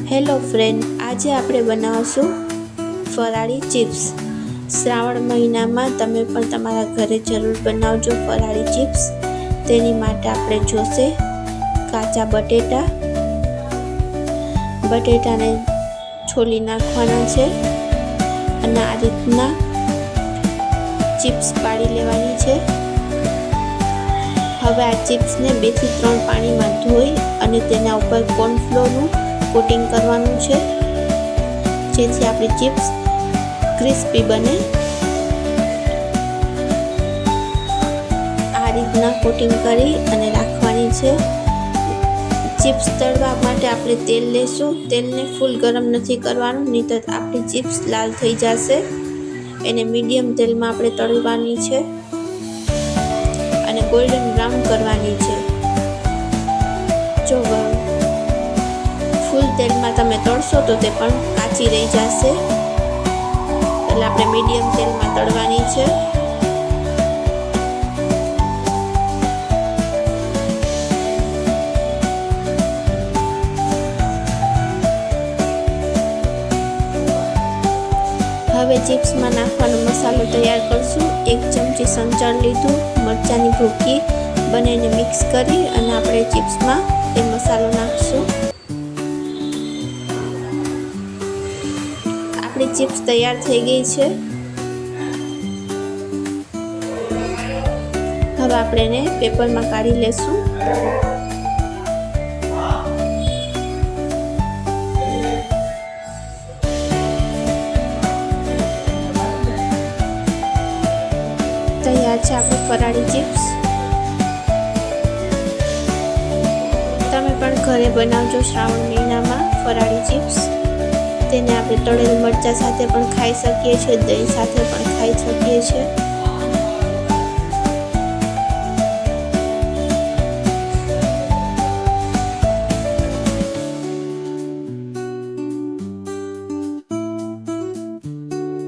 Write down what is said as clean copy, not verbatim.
Hello friend, આજે આપણે બનાવશું ફરાળી ચિપ્સ. શ્રાવણ મહિનામાં તમે પણ તમારા ઘરે જરૂર બનાવજો ફરાળી ચિપ્સ. તેની માટે આપણે જોશે કાચા બટેટાને છોલી નાખવાના છે અને આ રીતના ચિપ્સ પાડી લેવાની છે. હવે આ ચિપ્સને 2 થી 3 પાણીમાં ધોઈ અને તેના ઉપર કોર્નફ્લોરનું કોટિંગ કરવાનું છે, જેથી આપણી ચિપ્સ ક્રિસ્પી બને. આ રીતના કોટિંગ કરી અને રાખવાની છે. ચિપ્સ તળવા માટે આપણે તેલ લેશું. તેલને ફૂલ ગરમ નથી કરવાનું, નહીંતર આપણી ચિપ્સ લાલ થઈ જશે. એને મીડિયમ તેલમાં આપણે તળવાની છે અને ગોલ્ડન બ્રાઉન કરવાની છે. જો ફૂલ તેલમાં તમે તળશો તો તે પણ કાચી રહી જશે, એટલે આપણે મીડિયમ તેલમાં તળવાની છે. હવે ચિપ્સમાં નાખવાનો મસાલો તૈયાર કરશું. 1 ચમચી સંચળ લીધું, મરચાંની ભૂકી બંનેને મિક્સ કરી અને આપણે ચિપ્સમાં એ મસાલો નાખશું. આપણી ચિપ્સ તૈયાર થઈ ગઈ છે. હવે આપણે એને પેપરમાં કાઢી લેશું. તૈયાર છે આપણી ફરાળી ચિપ્સ. તમે પણ ઘરે બનાવજો શ્રાવણ મહિનામાં ફરાળી ચિપ્સ. તેને આપણે તળેલ મરચાં સાથે પણ ખાઈ શકીએ છીએ, દહીં સાથે પણ ખાઈ શકીએ છીએ.